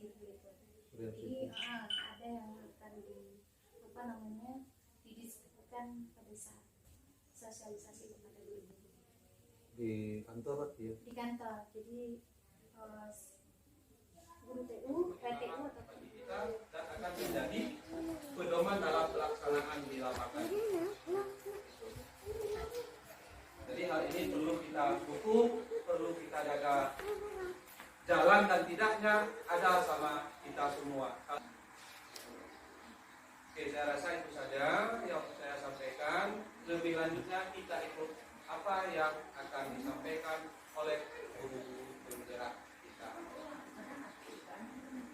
positif gitu. Jadi ada yang akan didiskusikan pada saat sosialisasi kepada guru di kantor ya. Di kantor. Jadi guru TU, PTU atau kita akan menjadi pedoman dalam pelaksanaan di lapangan. Jadi hal ini perlu kita dukung, perlu kita jaga. Jalan dan tidaknya ada sama kita semua. Oke, saya rasa itu saja yang saya sampaikan. Lebih lanjutnya kita ikut apa yang akan disampaikan oleh guru-guru bergerak kita.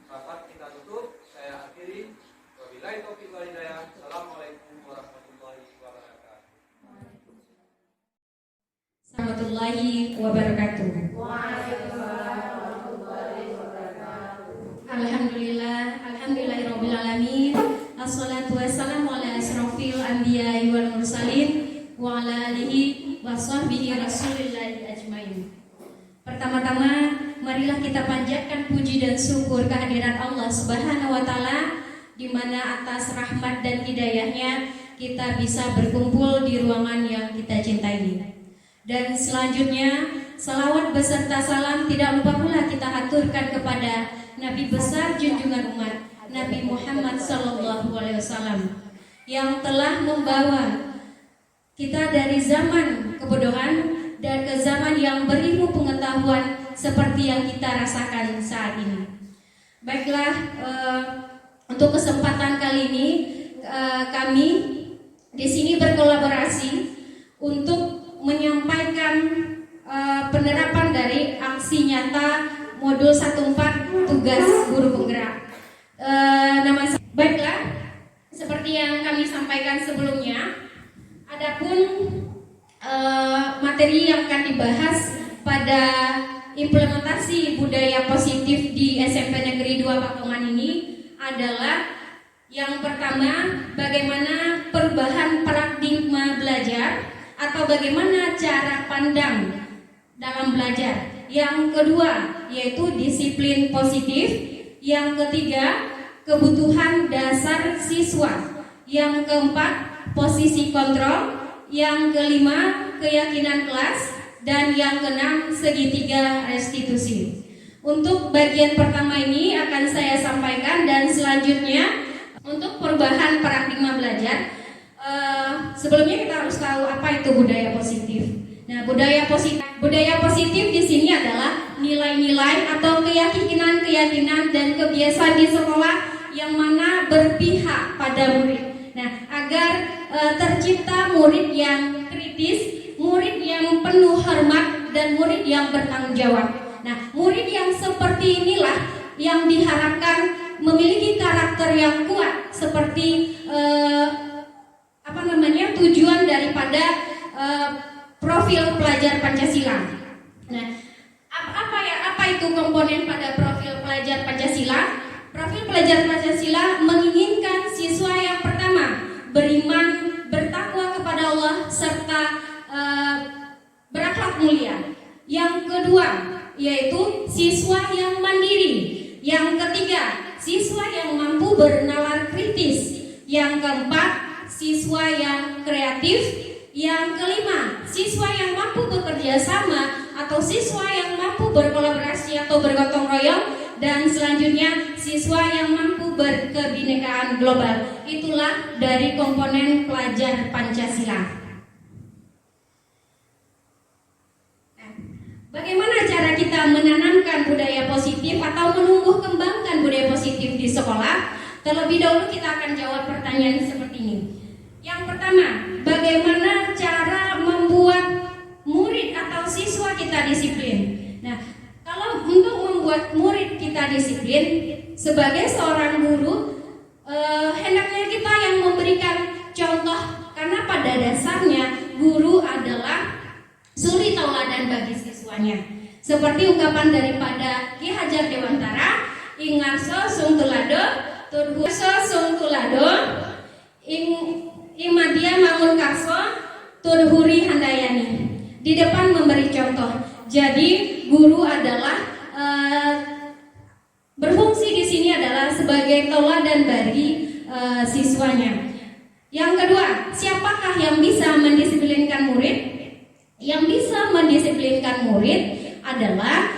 Rapat kita tutup, saya akhiri. Wabillahi taufiq wal hidayah. Assalamualaikum warahmatullahi wabarakatuh. Warahmatullahi wabarakatuh. Alhamdulillahirabbil alamin. Assalatu wassalamu ala asrofil anbiya'i wal mursalin wa ala alihi wa sahbihi rasulillahi ajmain. Pertama-tama marilah kita panjatkan puji dan syukur kehadirat Allah Subhanahu wa taala, di mana atas rahmat dan hidayahnya kita bisa berkumpul di ruangan yang kita cintai. Dan selanjutnya salawat beserta salam tidak lupa pula kita aturkan kepada Nabi besar junjungan umat, Nabi Muhammad SAW, yang telah membawa kita dari zaman kebodohan dan ke zaman yang berilmu pengetahuan seperti yang kita rasakan saat ini. Baiklah, untuk kesempatan kali ini kami di sini berkolaborasi untuk menyampaikan penerapan dari aksi nyata modul 14 tugas guru penggerak. Baiklah, seperti yang kami sampaikan sebelumnya, adapun materi yang akan dibahas pada implementasi budaya positif di SMP Negeri 2 Pakungan ini adalah yang pertama, bagaimana perubahan paradigma belajar atau bagaimana cara pandang dalam belajar. Yang kedua, yaitu disiplin positif. Yang ketiga, kebutuhan dasar siswa. Yang keempat, posisi kontrol. Yang kelima, keyakinan kelas. Dan yang keenam, segitiga restitusi. Untuk bagian pertama ini akan saya sampaikan, dan selanjutnya untuk perubahan paradigma belajar. Sebelumnya kita harus tahu apa itu budaya positif. Nah, budaya positif di sini adalah nilai-nilai atau keyakinan dan kebiasaan di sekolah yang mana berpihak pada murid. Nah, agar tercipta murid yang kritis, murid yang penuh hormat, dan murid yang bertanggung jawab. Nah, murid yang seperti inilah yang diharapkan memiliki karakter yang kuat seperti tujuan daripada profil pelajar Pancasila. Nah, apa itu komponen pada profil pelajar Pancasila? Profil pelajar Pancasila menginginkan siswa yang pertama beriman, bertakwa kepada Allah, serta berakhlak mulia. Yang kedua yaitu siswa yang mandiri. Yang ketiga, siswa yang mampu bernalar kritis. Yang keempat, siswa yang kreatif. Yang kelima, siswa yang mampu bekerja sama atau siswa yang mampu berkolaborasi atau bergotong royong. Dan selanjutnya, siswa yang mampu berkebinekaan global. Itulah dari komponen pelajar Pancasila. Nah, bagaimana cara kita menanamkan budaya positif atau menumbuh kembangkan budaya positif di sekolah? Terlebih dahulu kita akan jawab pertanyaan seperti ini. Yang pertama, bagaimana cara membuat murid atau siswa kita disiplin? Nah, kalau untuk membuat murid kita disiplin, sebagai seorang guru, hendaknya kita yang memberikan contoh, karena pada dasarnya guru adalah suri tauladan bagi siswanya. Seperti ungkapan daripada Ki Hajar Dewantara, ingarso sung tulado, turhuso sung tulado, imadia mangun karso, turhuri handayani. Di depan memberi contoh. Jadi guru adalah berfungsi di siswanya. Yang kedua, siapakah yang bisa mendisiplinkan murid? Yang bisa mendisiplinkan murid adalah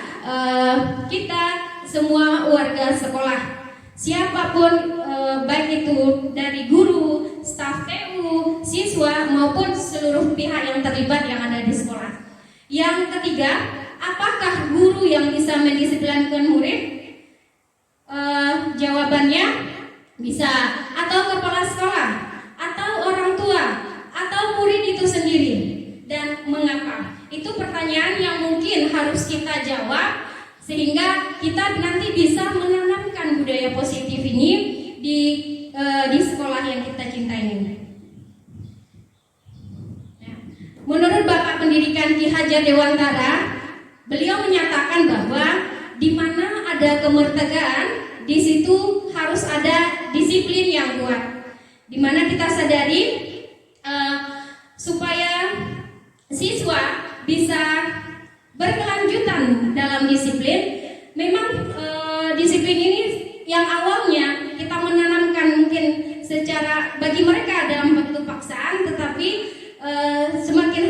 kita semua warga sekolah. Siapapun, baik itu dari guru, staf TU, siswa maupun seluruh pihak yang terlibat yang ada di sekolah. Yang ketiga, apakah guru yang bisa mendisiplinkan murid? Jawabannya bisa, atau kepala sekolah, atau orang tua, atau murid itu sendiri. Dan mengapa? Itu pertanyaan yang mungkin harus kita jawab sehingga kita nanti bisa menanamkan budaya positif ini di sekolah yang kita cintai ini. Menurut Bapak Pendidikan Ki Hajar Dewantara, beliau menyatakan bahwa di mana ada kemerdekaan, di situ harus ada disiplin yang kuat. Di mana kita sadari supaya siswa bisa berkelanjutan dalam disiplin, memang disiplin ini yang awalnya kita menanamkan mungkin secara bagi mereka dalam bentuk paksaan, tetapi semakin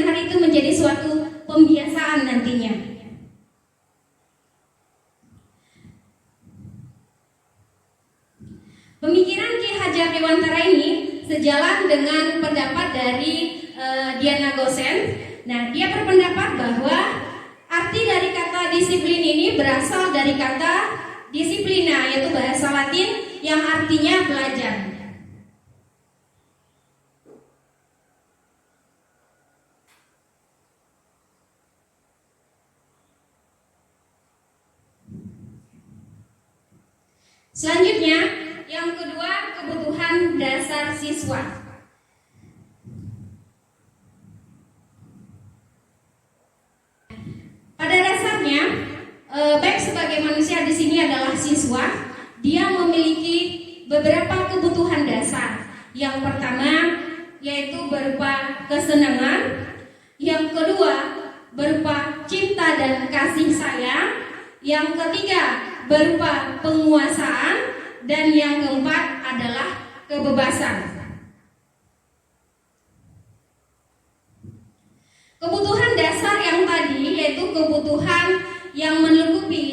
hari itu menjadi suatu pembiasaan nantinya. Pemikiran Ki Hajar Dewantara ini sejalan dengan pendapat dari Diana Gosen. Nah, dia berpendapat bahwa arti dari kata disiplin ini berasal dari kata disiplina, yaitu bahasa Latin yang artinya belajar. Selanjutnya, yang kedua, kebutuhan dasar siswa. Pada dasarnya, baik sebagai manusia di sini adalah siswa, dia memiliki beberapa kebutuhan dasar. Yang pertama yaitu berupa kesenangan, yang kedua berupa cinta dan kasih sayang, yang ketiga berupa penguasaan, dan yang keempat adalah kebebasan. Kebutuhan dasar yang tadi yaitu kebutuhan yang melengkapi,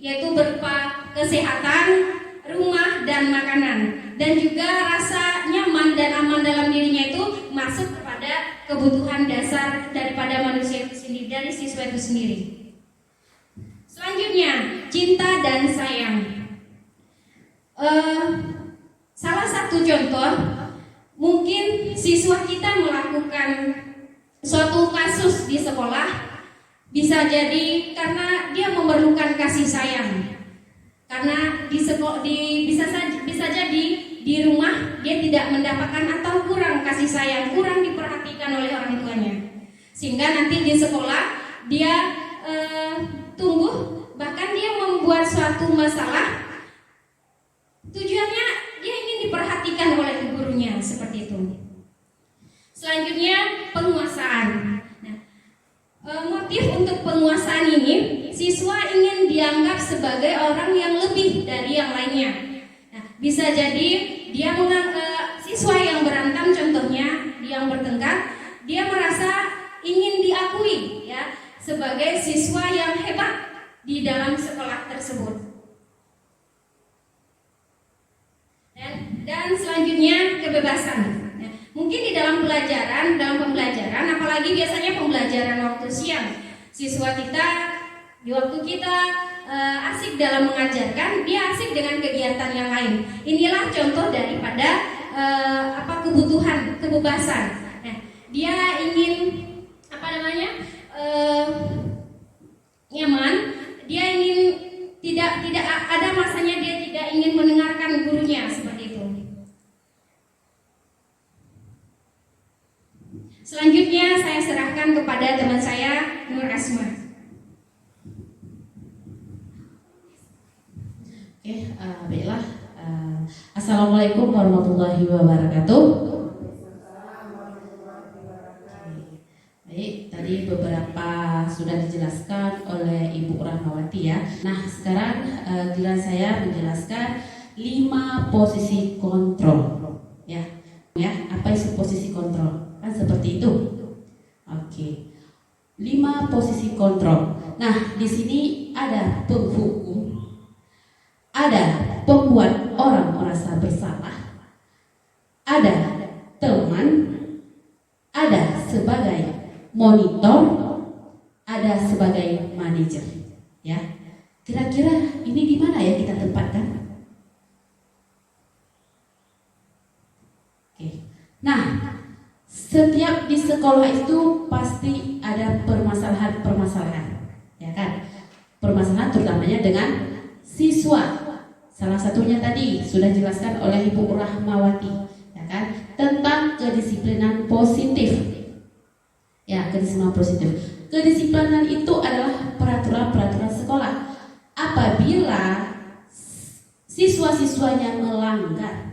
yaitu berupa kesehatan, rumah, dan makanan, dan juga rasa nyaman dan aman dalam dirinya itu masuk kepada kebutuhan dasar daripada manusia itu sendiri, dari siswa itu sendiri. Selanjutnya, cinta dan sayang. Salah satu contoh, mungkin siswa kita melakukan suatu kasus di sekolah, bisa jadi karena dia memerlukan kasih sayang. Karena bisa jadi di rumah dia tidak mendapatkan atau kurang kasih sayang, kurang diperhatikan oleh orang tuanya. Sehingga nanti di sekolah dia tumbuh, bahkan dia membuat suatu masalah, tujuannya dia ingin diperhatikan oleh gurunya, seperti itu. Selanjutnya, penguasaan. Nah, motif untuk penguasaan ini, siswa ingin dianggap sebagai orang yang lebih dari yang lainnya. Nah, bisa jadi dia siswa yang berantem, contohnya yang bertengkar, dia merasa ingin diakui ya sebagai siswa yang hebat di dalam sekolah tersebut. Dan selanjutnya kebebasan. Nah, mungkin di dalam pembelajaran, apalagi biasanya pembelajaran waktu siang, siswa kita di waktu kita asik dalam mengajarkan, dia asik dengan kegiatan yang lain. Inilah contoh daripada kebutuhan kebebasan. Nah, dia ingin nyaman, dia ingin tidak ada masanya dia tidak ingin mendengarkan gurunya, seperti itu. Selanjutnya saya serahkan kepada teman saya Nur Asma. Oke, baiklah. Assalamualaikum warahmatullahi wabarakatuh. Baik, tadi beberapa sudah dijelaskan oleh Ibu Rahmawati ya. Nah, sekarang giliran saya menjelaskan 5 posisi kontrol. seperti itu. Oke. 5 posisi kontrol. Nah, di sini ada penghukum, ada pembuat orang merasa bersalah, ada teman, ada sebagai monitor, ada sebagai manajer. Ya, kira-kira ini di mana ya kita tempatkan? Oke. Nah, setiap di sekolah itu pasti ada permasalahan, ya kan? Permasalahan terutamanya dengan siswa. Salah satunya tadi sudah dijelaskan oleh Ibu Rahmawati, ya kan? Tentang kedisiplinan positif. Ya, kedisiplinan positif. Kedisiplinan itu adalah peraturan-peraturan sekolah. Apabila siswa-siswanya melanggar,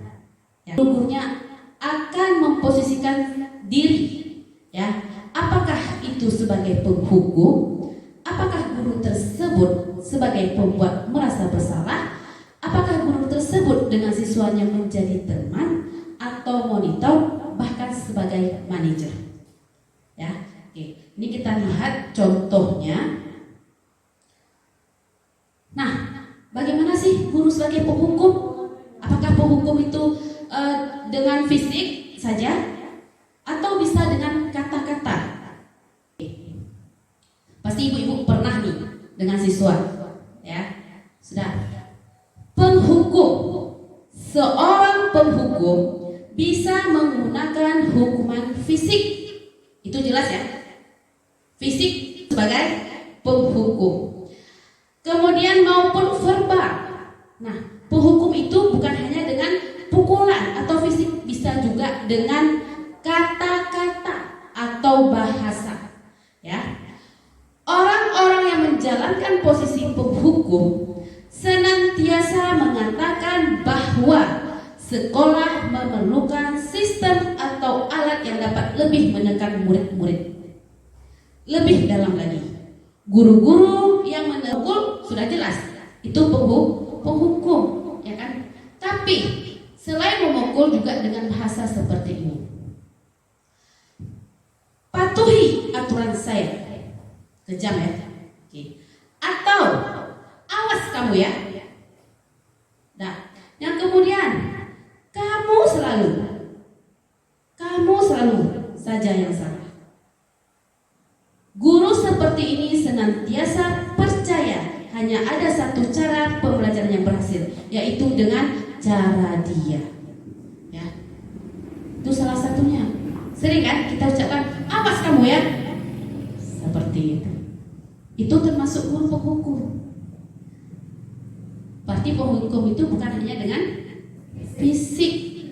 ya, gurunya akan memposisikan diri, ya. Apakah itu sebagai penghukum? Apakah guru tersebut sebagai pembuat merasa bersalah? Apakah guru tersebut dengan siswanya menjadi teman atau monitor, bahkan sebagai manajer? Ya, oke. Ini kita lihat contohnya. Nah, bagaimana sih guru sebagai penghukum? Apakah penghukum itu dengan fisik saja atau bisa dengan kata-kata? Pasti ibu-ibu pernah nih dengan siswa, ya. Sudah. Penghukum, seorang penghukum bisa menggunakan hukuman fisik. Itu jelas ya. Fisik sebagai penghukum. Kemudian maupun verbal. Nah, penghukum itu bukan hanya dengan pukulan atau fisik, bisa juga dengan kata-kata atau bahasa, ya. Orang-orang yang menjalankan posisi penghukum senantiasa mengatakan bahwa sekolah memerlukan sistem atau alat yang dapat lebih menekan murid-murid. Lebih dalam lagi, guru-guru yang menekul sudah jelas itu penghukum, ya kan? Tapi selain memukul juga dengan bahasa seperti ini. Patuhi aturan saya. Kejam ya. Oke. Atau awas kamu ya. Nah, yang kemudian kamu selalu saja yang salah. Guru seperti ini senantiasa percaya hanya ada satu cara pembelajaran yang berhasil, yaitu dengan cara dia, ya. Itu salah satunya. Sering kan kita ucapkan awas kamu ya, seperti itu. Itu termasuk guru penghukum. Berarti penghukum itu bukan hanya dengan fisik.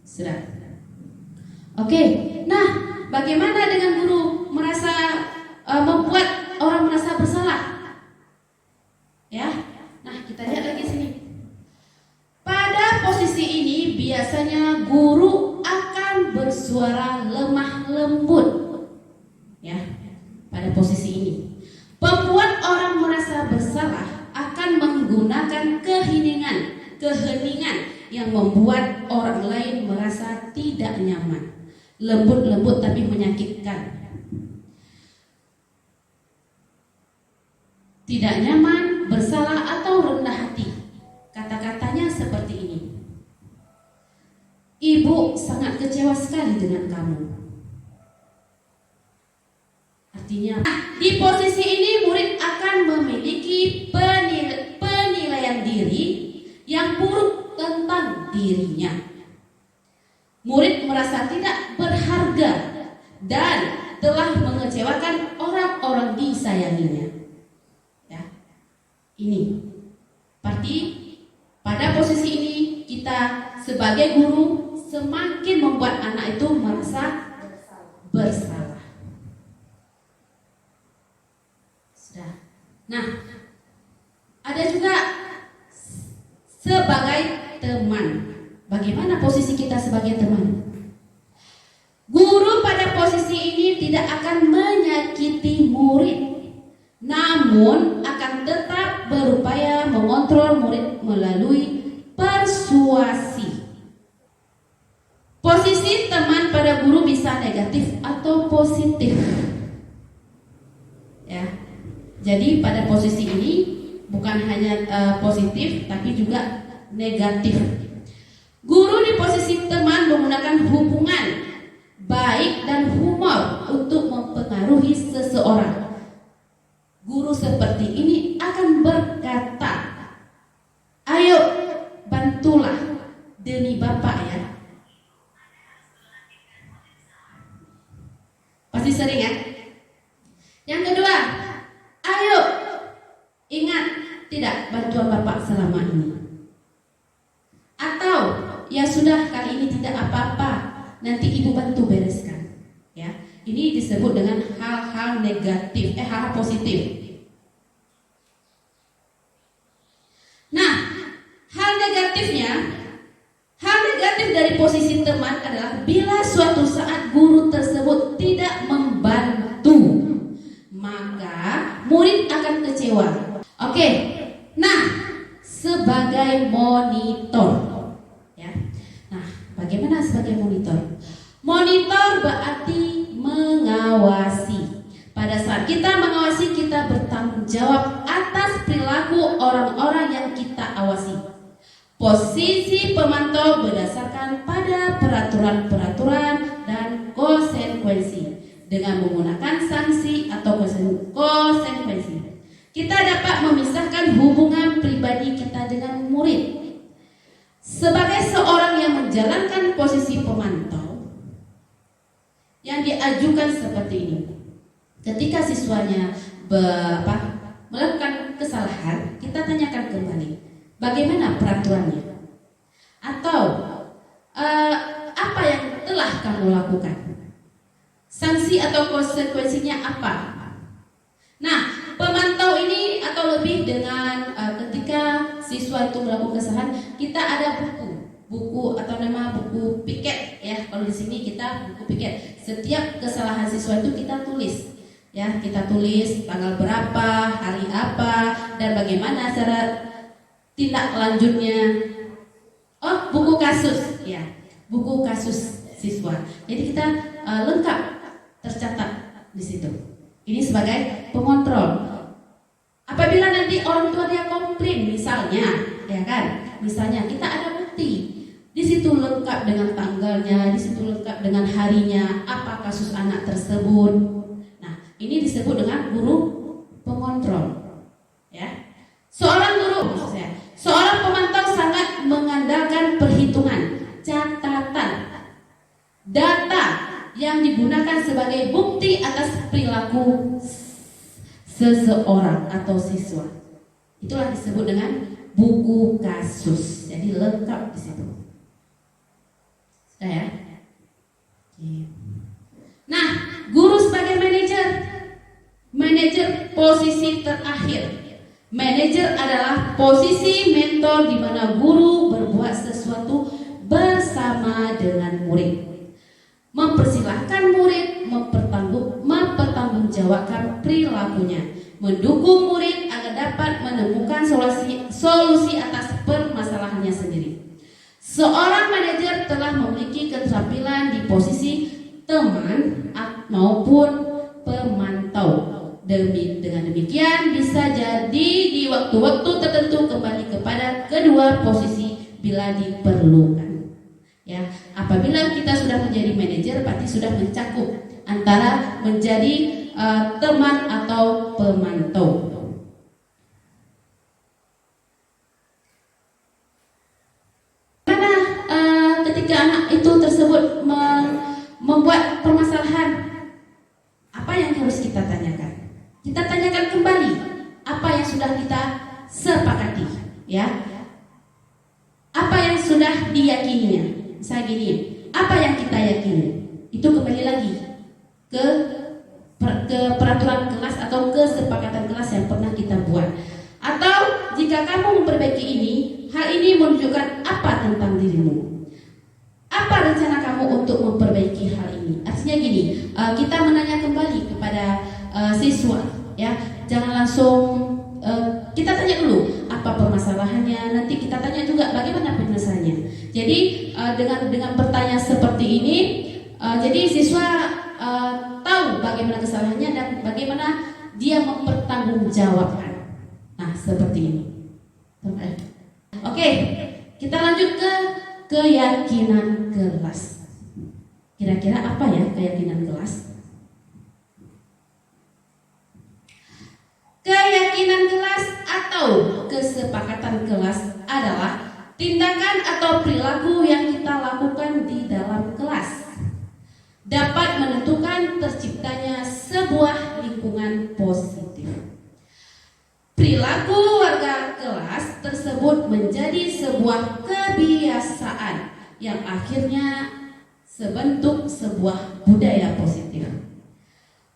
Sudah. Oke. Nah, bagaimana dengan guru merasa membuat orang merasa bersalah? Ya. Nah, kita lihat lagi sini. Pada posisi ini biasanya guru akan bersuara lemah lembut. Ya, pada posisi ini. Pembuat orang merasa bersalah akan menggunakan keheningan yang membuat orang lain merasa tidak nyaman. Lembut-lembut tapi menyakitkan. Tidak nyaman, bersalah atau rendah hati. Kata-katanya seperti ini. Ibu sangat kecewa sekali dengan kamu. Artinya, di posisi ini murid akan memiliki penilaian diri yang buruk tentang dirinya. Murid merasa tidak berharga dan telah mengecewakan orang-orang disayanginya. Ya, ini. Berarti pada posisi ini kita sebagai guru semakin membuat anak itu merasa bersalah. Sudah. Nah, ada juga sebagai teman. Bagaimana posisi kita sebagai teman? Guru pada posisi ini tidak akan menyakiti murid, namun akan tetap berupaya mengontrol murid melalui persuasi. Posisi teman pada guru bisa negatif atau Jadi pada posisi ini bukan hanya positif tapi juga negatif. Guru di posisi teman menggunakan hubungan baik dan humor untuk mempengaruhi seseorang. Guru seperti ini akan berkata, "Ayo bantulah demi Bapak ya." Pasti sering ya. Yang kedua, "Ayo ingat tidak bantuan Bapak selama ini." Atau, "Ya sudah, kali ini tidak apa-apa, nanti Ibu bantu bereskan." Ya, ini disebut dengan hal-hal negatif, hal-hal positif. Nah, hal negatif dari posisi teman adalah bila suatu saat guru tersebut tidak membantu, maka murid akan kecewa. Oke, nah sebagai monitor, ya. Nah, bagaimana sebagai monitor? Monitor berarti mengawasi. Pada saat kita mengawasi, kita bertanggung jawab atas perilaku orang-orang yang kita awasi. Posisi pemantau berdasarkan pada peraturan-peraturan dan konsekuensi dengan menggunakan sanksi atau konsekuensi. Kita dapat memisahkan hubungan pribadi kita dengan murid. Sebagai seorang yang menjalankan posisi pemantau, yang diajukan seperti ini. Ketika siswanya melakukan kesalahan, kita tanyakan kembali, bagaimana peraturannya? Atau apa yang telah kamu lakukan? Sanksi atau konsekuensinya apa? Nah, pemantau ini atau lebih dengan ketika siswa itu melakukan kesalahan, kita ada buku atau nama buku piket ya. Kalau di sini kita buku piket. Setiap kesalahan siswa itu kita tulis. Ya, kita tulis tanggal berapa, hari apa, dan bagaimana cara tindak lanjutnya. Oh, buku kasus, ya, buku kasus siswa. Jadi kita lengkap tercatat di situ. Ini sebagai pengontrol. Apabila nanti orang tua dia komplain, misalnya, ya kan, misalnya kita ada bukti, di situ lengkap dengan tanggalnya, di situ lengkap dengan harinya, apa kasus anak tersebut. Ini disebut dengan guru pengontrol. Ya. Seorang pemantau sangat mengandalkan perhitungan, catatan, data yang digunakan sebagai bukti atas perilaku seseorang atau siswa. Itulah disebut dengan buku kasus. Jadi lengkap di situ. Sudah ya? Nah, guru sebagai manajer posisi terakhir. Manajer adalah posisi mentor di mana guru berbuat sesuatu bersama dengan murid. Mempersilahkan murid mempertanggungjawabkan perilakunya, mendukung murid agar dapat menemukan solusi atas permasalahannya sendiri. Seorang manajer telah memiliki keterampilan di posisi teman maupun pemantau. Dengan demikian bisa jadi di waktu-waktu tertentu kembali kepada kedua posisi bila diperlukan. Ya, apabila kita sudah menjadi manajer, berarti sudah mencakup antara menjadi teman atau pemantau. Karena ketika anak itu tersebut membuat permasalahan, apa yang harus kita tanyakan? Kita tanyakan kembali apa yang sudah kita sepakati, ya. Apa yang sudah diyakininya. Misalnya gini, apa yang kita yakini? Itu kembali lagi ke peraturan kelas atau kesepakatan kelas yang pernah kita buat. Atau jika kamu memperbaiki ini, hal ini menunjukkan apa tentang dirimu? Apa rencana kamu untuk memperbaiki hal ini? Artinya gini, kita menanya kembali kepada siswa, ya, jangan langsung kita tanya dulu apa permasalahannya. Nanti kita tanya juga bagaimana penyelesaiannya. Jadi dengan pertanyaan seperti ini, jadi siswa tahu bagaimana kesalahannya dan bagaimana dia mempertanggungjawabkan. Nah, seperti ini. Oke, kita lanjut ke keyakinan kelas. Kira-kira apa ya keyakinan kelas? Keyakinan kelas atau kesepakatan kelas adalah tindakan atau perilaku yang kita lakukan di dalam kelas, dapat menentukan terciptanya sebuah lingkungan positif. Perilaku warga kelas tersebut menjadi sebuah kebiasaan yang akhirnya sebentuk sebuah budaya positif.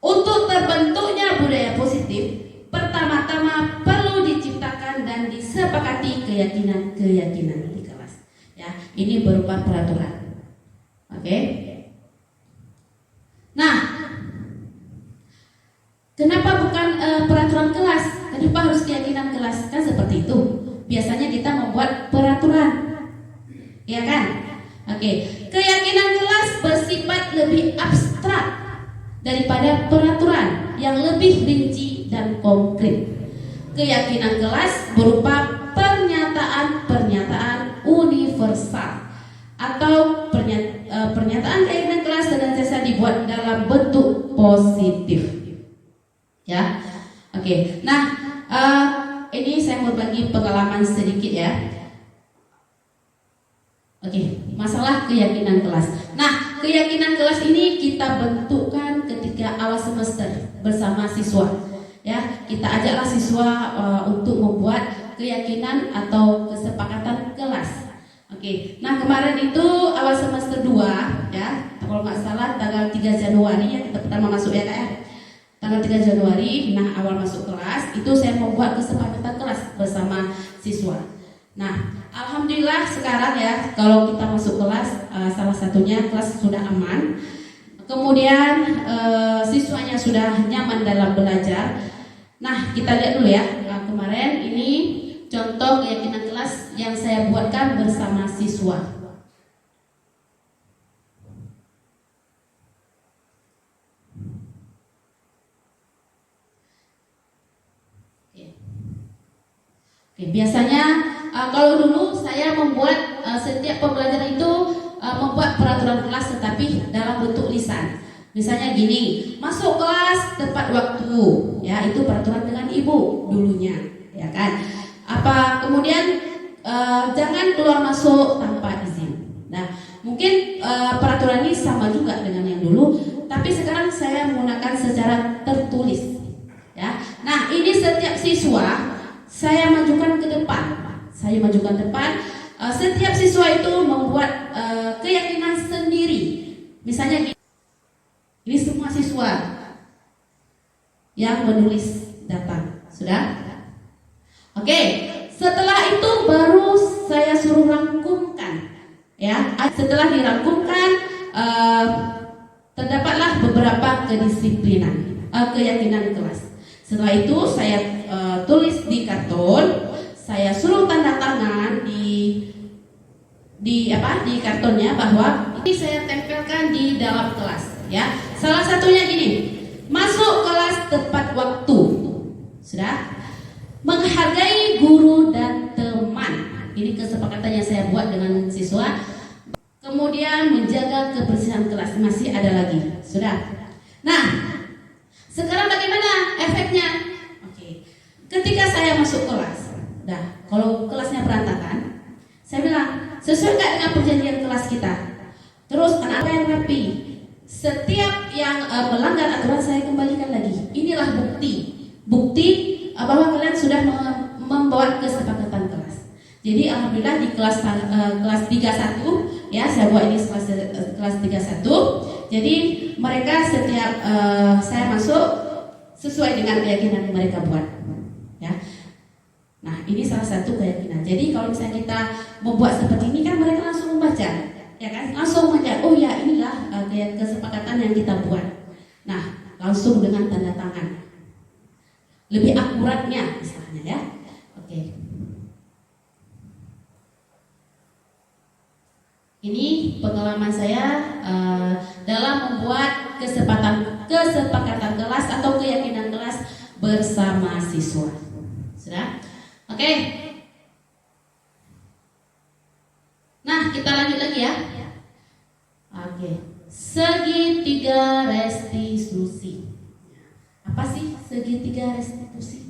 Untuk terbentuknya budaya positif, pertama-tama perlu diciptakan dan disepakati keyakinan-keyakinan di kelas. Ya, ini berupa peraturan. Oke. Nah, kenapa bukan peraturan kelas? Kenapa harus keyakinan kelas? Kan seperti itu. Biasanya kita membuat peraturan, ya kan? Oke. Keyakinan kelas bersifat lebih abstrak daripada peraturan yang lebih rinci dan konkret. Keyakinan kelas berupa pernyataan-pernyataan universal atau pernyataan keyakinan kelas senantiasa dibuat dalam bentuk positif. Ya, oke. Nah, ini saya mau bagi pengalaman sedikit ya. Oke, masalah keyakinan kelas. Nah, keyakinan kelas ini kita bentukkan ketika awal semester bersama siswa. Ya, kita ajaklah siswa untuk membuat keyakinan atau kesepakatan kelas. Oke, nah kemarin itu awal semester 2 ya, kalau nggak salah tanggal 3 Januari ya kita pertama masuk ya Kak ya. Tanggal 3 Januari, nah awal masuk kelas itu saya membuat kesepakatan kelas bersama siswa. Nah, alhamdulillah sekarang ya kalau kita masuk kelas salah satunya kelas sudah aman. Kemudian siswanya sudah nyaman dalam belajar. Nah, kita lihat dulu ya. Nah, kemarin ini contoh keyakinan kelas yang saya buatkan bersama siswa. Oke, biasanya kalau dulu saya membuat setiap pembelajaran itu membuat peraturan kelas tetapi dalam bentuk lisan. Misalnya gini, masuk kelas tepat waktu, ya itu peraturan dengan ibu dulunya, ya kan? Apa kemudian jangan keluar masuk tanpa izin. Nah, mungkin peraturan ini sama juga dengan yang dulu, tapi sekarang saya menggunakan secara tertulis, ya. Nah, ini setiap siswa saya majukan ke depan. Saya majukan depan. Setiap siswa itu membuat keyakinan sendiri. Misalnya gini. Ini semua siswa yang menulis datang, sudah? Oke, setelah itu baru saya suruh rangkumkan, ya. Setelah dirangkumkan, terdapatlah beberapa kedisiplinan, keyakinan kelas. Setelah itu saya tulis di karton, saya suruh tanda tangan di kartonnya bahwa ini saya tempelkan di dalam kelas. Ya, salah satunya gini, masuk kelas tepat waktu, sudah, menghargai guru dan teman. Ini kesepakatan yang saya buat dengan siswa. Kemudian menjaga kebersihan kelas, masih ada lagi, sudah. Nah, sekarang bagaimana efeknya? Oke, ketika saya masuk kelas, kalau kelasnya berantakan, saya bilang sesuai nggak dengan perjanjian kelas kita. Terus anak-anak yang rapi. Setiap yang melanggar aturan saya kembalikan lagi. Inilah bukti bahwa kalian sudah membawa kesepakatan kelas. Jadi alhamdulillah di kelas 31 ya, saya buat ini kelas 31. Jadi mereka setiap saya masuk sesuai dengan keyakinan yang mereka buat. Ya. Nah, ini salah satu keyakinan. Jadi kalau misalnya kita membuat seperti ini kan mereka langsung membaca. Ya kan, langsung melihat, oh ya inilah kesepakatan yang kita buat. Nah, langsung dengan tanda tangan. Lebih akuratnya misalnya ya. Oke. Ini pengalaman saya dalam membuat kesepakatan kelas atau keyakinan kelas bersama siswa. Sudah? Oke. Nah, kita lanjut lagi ya. Oke. Segitiga restitusi. Apa sih segitiga restitusi?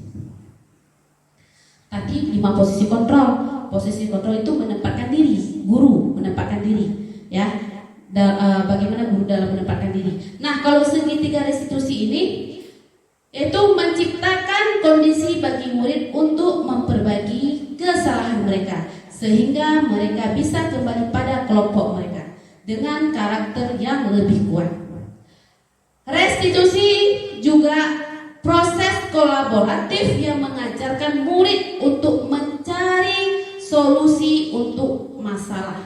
Tadi 5 posisi kontrol. Posisi kontrol itu menempatkan diri, guru menempatkan diri, ya. Bagaimana guru dalam menempatkan diri. Nah, kalau segitiga restitusi ini itu menciptakan kondisi bagi murid untuk memperbaiki kesalahan mereka sehingga mereka bisa kembali pada kelompok mereka dengan karakter yang lebih kuat. Restitusi juga proses kolaboratif yang mengajarkan murid untuk mencari solusi untuk masalah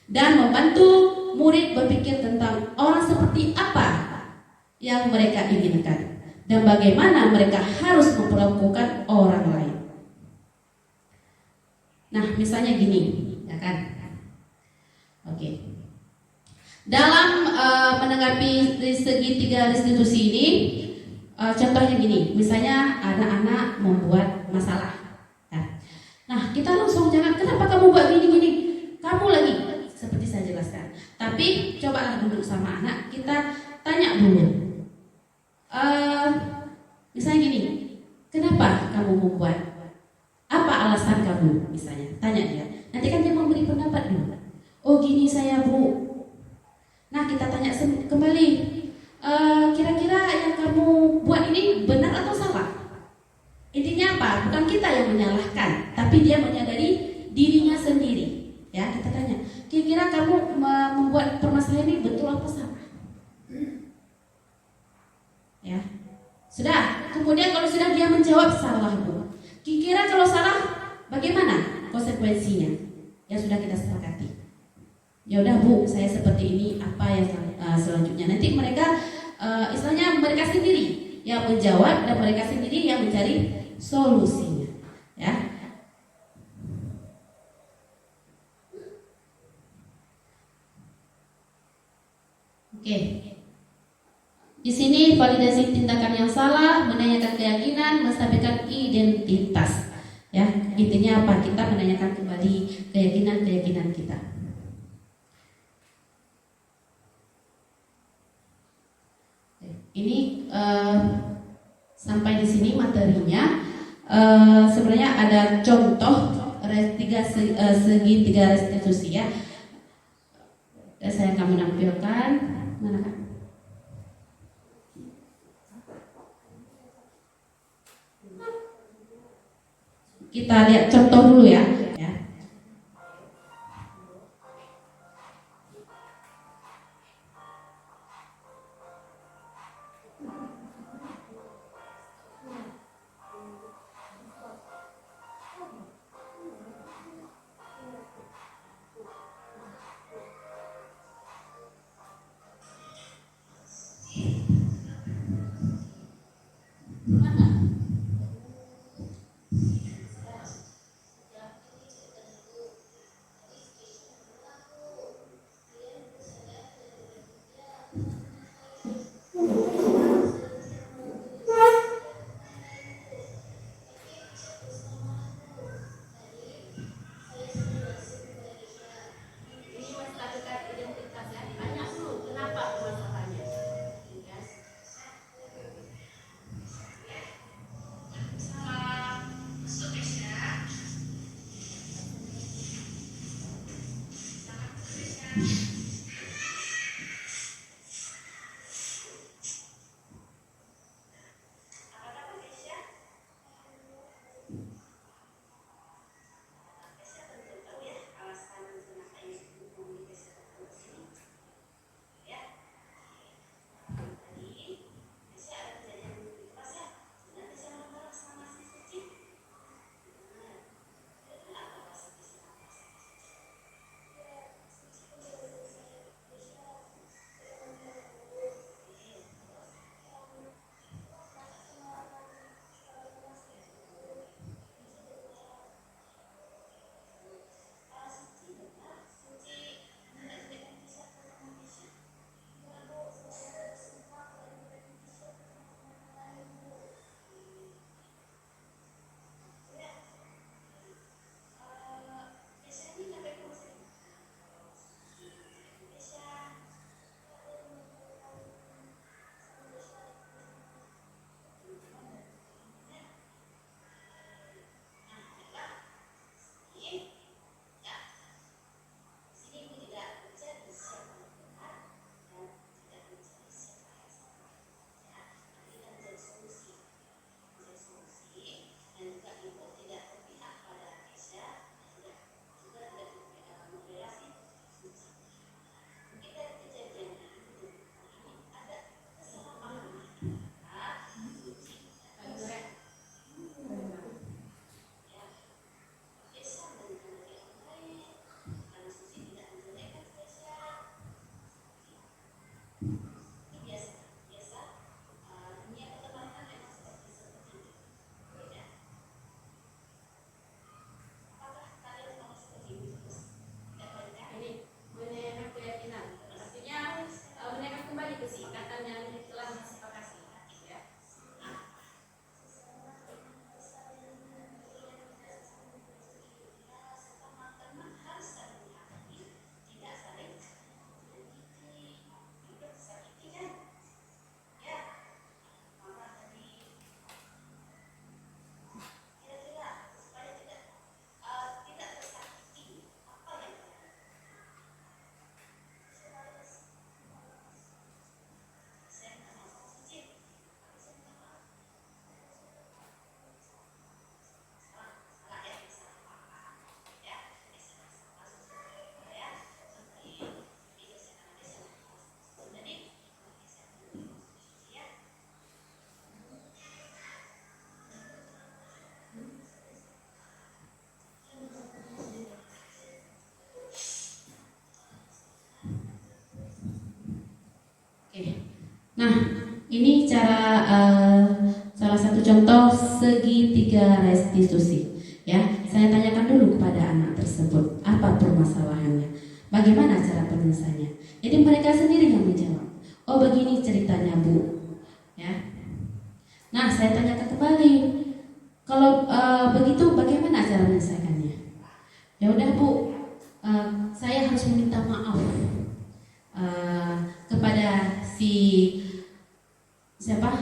dan membantu murid berpikir tentang orang seperti apa yang mereka inginkan dan bagaimana mereka harus memperlakukan orang lain. Nah, misalnya gini, ya kan? Oke. Dalam menanggapi segitiga restitusi ini, contohnya gini, misalnya anak-anak membuat masalah. Nah, kita langsung jangan, kenapa kamu buat gini-gini? Kamu lagi, seperti saya jelaskan. Tapi cobalah duduk sama anak, kita tanya dulu. Misalnya gini, kenapa kamu membuat? Apa alasan kamu? Misalnya, tanya dia. Nanti kan dia memberi pendapat dulu. Oh gini saya bu. Nah kita tanya kembali. Kira-kira yang kamu buat ini benar atau salah? Intinya apa? Bukan kita yang menyalahkan, tapi dia menyadari dirinya sendiri. Ya, kita tanya. Kira-kira kamu membuat permasalahan ini betul atau salah? Ya, sudah. Kemudian kalau sudah dia menjawab salah bu. Kira-kira kalau salah, bagaimana konsekuensinya? Ya sudah kita sepakati. Ya udah bu, saya seperti ini. Apa yang selanjutnya? Nanti mereka, istilahnya mereka sendiri yang menjawab dan mereka sendiri yang mencari solusinya. Ya. Oke. Di sini validasi tindakan yang salah, menanyakan keyakinan, menstabilkan identitas. Ya, intinya apa? Kita menanyakan kembali keyakinan kita. Ini sampai di sini materinya. Sebenarnya ada contoh segitiga restitusi ya. Saya akan menampilkan. Mana kan? Kita lihat contoh dulu ya. Nah, ini salah satu contoh segitiga restitusi. Ya, saya tanyakan dulu kepada anak tersebut apa permasalahannya, bagaimana cara penyelesaiannya. Jadi mereka sendiri yang menjawab. Oh, begini ceritanya, Bu. Ya. Nah, saya tanyakan kembali. Kalau begitu, bagaimana cara menyelesaikannya? Ya udah, Bu. Saya harus meminta maaf kepada siapa?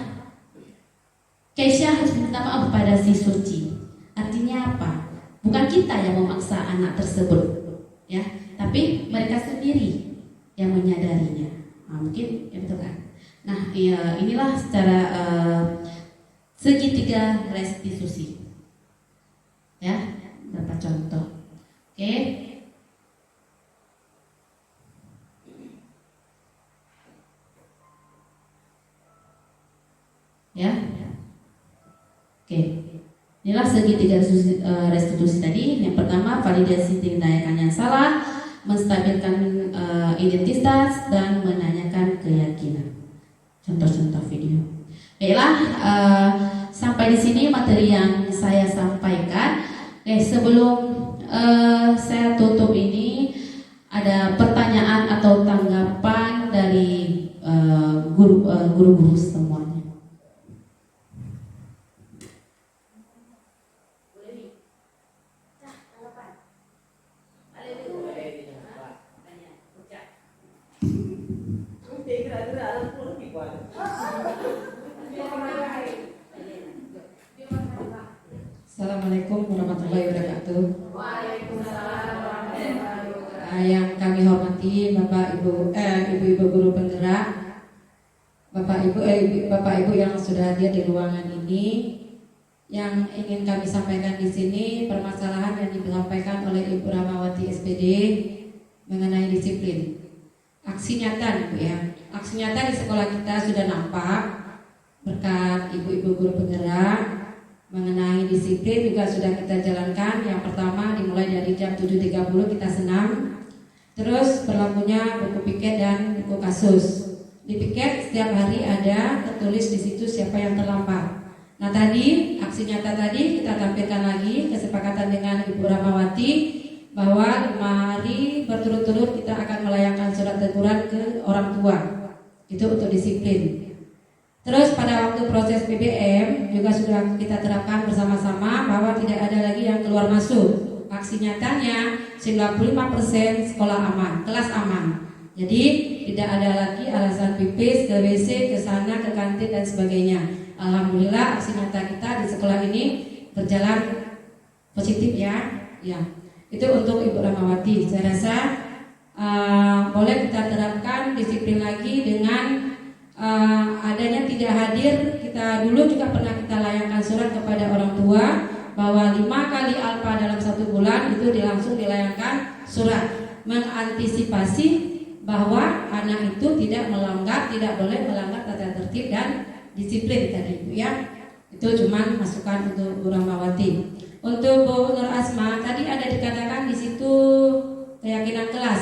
Keisha harus minta maaf kepada si Suci. Artinya apa? Bukan kita yang memaksa anak tersebut, ya, tapi mereka sendiri yang menyadarinya. Nah, mungkin ya betul kan? Nah, ya, inilah secara segitiga restitusi. Ya, beberapa contoh. Oke. Ya. Oke. Inilah segitiga restitusi tadi. Yang pertama, validasi tindakan yang salah, menstabilkan identitas, dan menanyakan keyakinan. Contoh-contoh video. Baiklah, sampai di sini materi yang saya sampaikan. Sebelum saya tutup ini, ada pertanyaan atau tanggapan dari guru-guru semuanya. Assalamualaikum warahmatullahi wabarakatuh. Waalaikumsalam warahmatullahi wabarakatuh. Yang kami hormati Bapak Ibu, ibu-ibu guru penggerak, Bapak Ibu yang sudah hadir di ruangan ini. Yang ingin kami sampaikan di sini permasalahan yang disampaikan oleh Ibu Rahmawati SPD mengenai disiplin. Aksi nyata, Bu ya. Aksi nyata di sekolah kita sudah nampak berkat ibu-ibu guru penggerak. Mengenai disiplin juga sudah kita jalankan. Yang pertama dimulai dari jam 7.30 kita senam. Terus berlakunya buku piket dan buku kasus. Di piket setiap hari ada tertulis di situ siapa yang terlambat. Nah tadi aksi nyata tadi kita tampilkan lagi kesepakatan dengan Ibu Rahmawati bahwa 5 hari berturut-turut kita akan melayangkan surat teguran ke orang tua. Itu untuk disiplin. Terus pada waktu proses PBM juga sudah kita terapkan bersama-sama bahwa tidak ada lagi yang keluar masuk. Aksi nyatanya 95% sekolah aman, kelas aman. Jadi tidak ada lagi alasan pipis, ke WC, ke sana, ke kantin dan sebagainya. Alhamdulillah aksi nyata kita di sekolah ini berjalan positif ya. Ya. Itu untuk Ibu Rahmawati. Saya rasa boleh kita terapkan disiplin lagi dengan adanya tidak hadir. Kita dulu juga pernah kita layangkan surat kepada orang tua bahwa 5 kali alfa dalam 1 bulan itu langsung dilayangkan surat mengantisipasi bahwa anak itu tidak boleh melanggar tata tertib dan disiplin tadi itu ya. Itu cuma masukan untuk Bu Rahmawati. Untuk Bu Nur Asma tadi ada dikatakan di situ keyakinan kelas.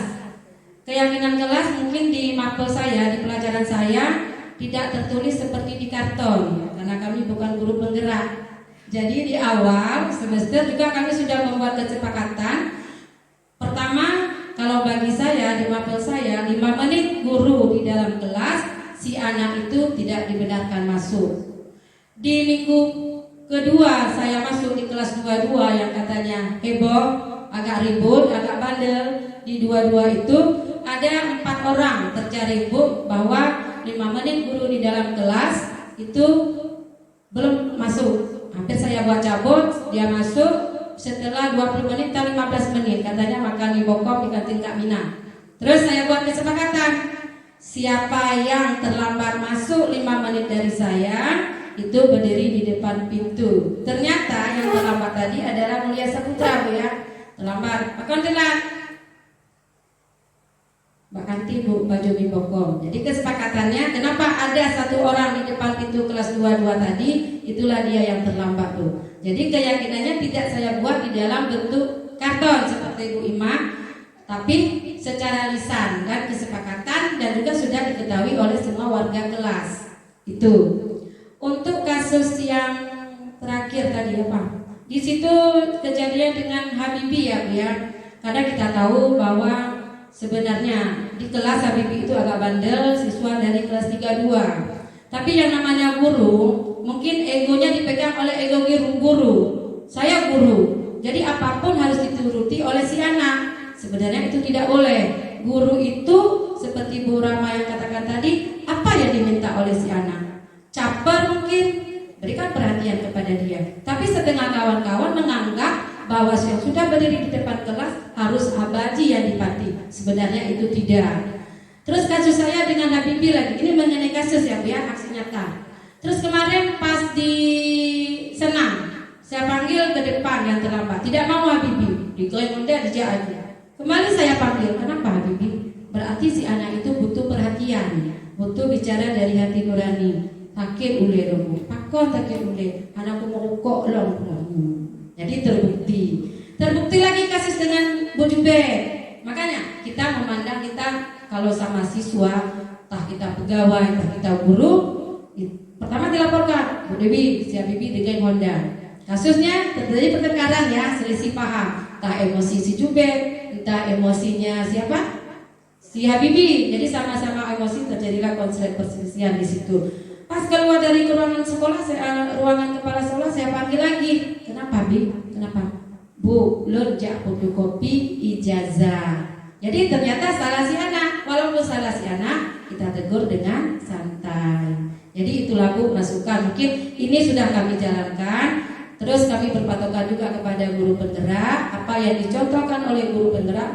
Keyakinan kelas mungkin di mapel saya, di pelajaran saya tidak tertulis seperti di karton karena kami bukan guru penggerak. Jadi di awal semester juga kami sudah membuat kesepakatan. Pertama, kalau bagi saya di mapel saya 5 menit guru di dalam kelas, si anak itu tidak dibenarkan masuk. Di minggu kedua saya masuk di kelas 22 yang katanya heboh, agak ribut, agak bandel. Di 22 itu ada 4 orang tercari Bu bahwa 5 menit guru di dalam kelas itu belum masuk. Hampir saya buat cabut, dia masuk setelah 20 menit atau 15 menit katanya makan di Bokop di kantin Kak Mina. Terus saya buat kesepakatan, siapa yang terlambat masuk 5 menit dari saya itu berdiri di depan pintu. Ternyata yang terlambat tadi adalah Mulia Saputra Bu ya. Terlambat, bahkan telat. Bahkan Bu baju Bokop. Jadi kesepakatannya kenapa ada 1 orang di depan pintu kelas 22 tadi, itulah dia yang terlambat Bu. Jadi keyakinannya tidak saya buat di dalam bentuk karton seperti Bu Ima, tapi secara lisan dan kesepakatan dan juga sudah diketahui oleh semua warga kelas. Itu. Untuk kasus yang terakhir tadi ya Pak, di situ kejadian dengan Habibie ya Bu ya. Karena kita tahu bahwa sebenarnya di kelas Habibie itu agak bandel, siswa dari kelas 32. Tapi yang namanya guru, mungkin egonya dipegang oleh ego guru. Saya guru, jadi apapun harus dituruti oleh si anak. Sebenarnya itu tidak boleh. Guru itu seperti Bu Rama yang katakan tadi, apa yang diminta oleh si anak? Caper mungkin, berikan perhatian kepada dia. Tapi setengah kawan-kawan menganggap bahwa yang sudah berdiri di depan kelas harus abadi yang dipati. Sebenarnya itu tidak. Terus kasus saya dengan Habibie lagi, ini mengenai kasus ya Bu ya, aksi nyata. Terus kemarin pas di Senang, saya panggil ke depan yang terlambat, tidak mau Habibie, diklaim Honda dijak aja. Kembali saya panggil, kenapa Habibie? Berarti si anak itu butuh perhatian, butuh bicara dari hati nurani. Takir ule dong, pakon takir ule, anakku mau kok long. Jadi terbukti lagi kasus dengan Bu Jubair. Makanya kita memandang kita kalau sama siswa, entah kita pegawai, entah kita guru, pertama dilaporkan Bu Dewi, si Habibie dengan Honda. Kasusnya terjadi pertengkaran ya, selisih paham, entah emosi si Jubair, entah emosinya siapa? Si Habibie. Jadi sama-sama emosi, terjadilah konflik perselisihan di situ. Pas keluar dari ruangan sekolah, ruangan kepala sekolah, saya panggil lagi. Kenapa Bi? Kenapa? Bu, lojak fotokopi ijazah. Jadi ternyata salah si anak. Walaupun salah si anak, kita tegur dengan santai. Jadi itulah Bu masukan. Mungkin ini sudah kami jalankan. Terus kami berpatokan juga kepada guru penggerak. Apa yang dicontohkan oleh guru penggerak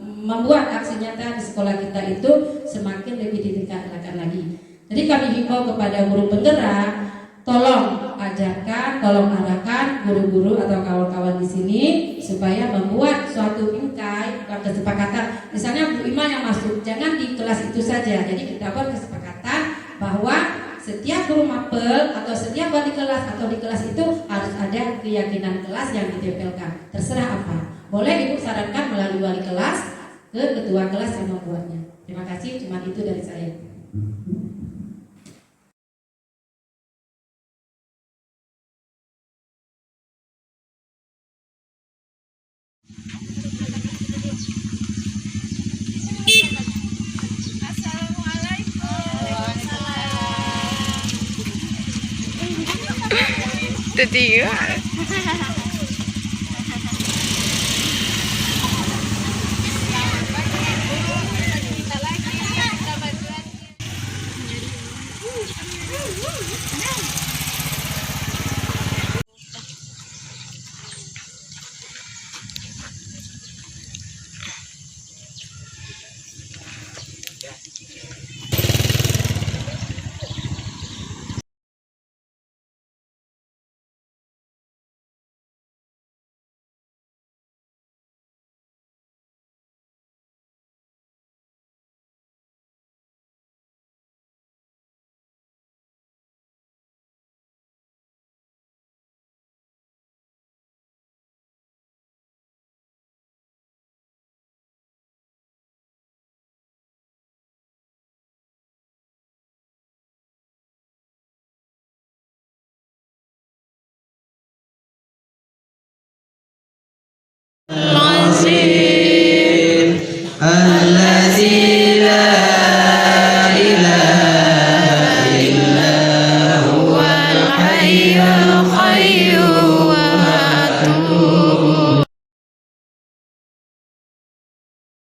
membuat aksi nyata di sekolah kita itu semakin lebih ditingkatkan lagi. Jadi kami himbau kepada guru penggerak, tolong ajarkan, tolong arahkan guru-guru atau kawan-kawan di sini supaya membuat suatu bingkai dan kesepakatan. Misalnya Bu Ima yang masuk, jangan di kelas itu saja. Jadi kita buat kesepakatan bahwa setiap guru mapel atau setiap wali kelas atau di kelas itu harus ada keyakinan kelas yang ditempelkan. Terserah apa. Boleh Ibu sarankan melalui wali kelas ke ketua kelas yang membuatnya. Terima kasih, cuma itu dari saya. Ketiga.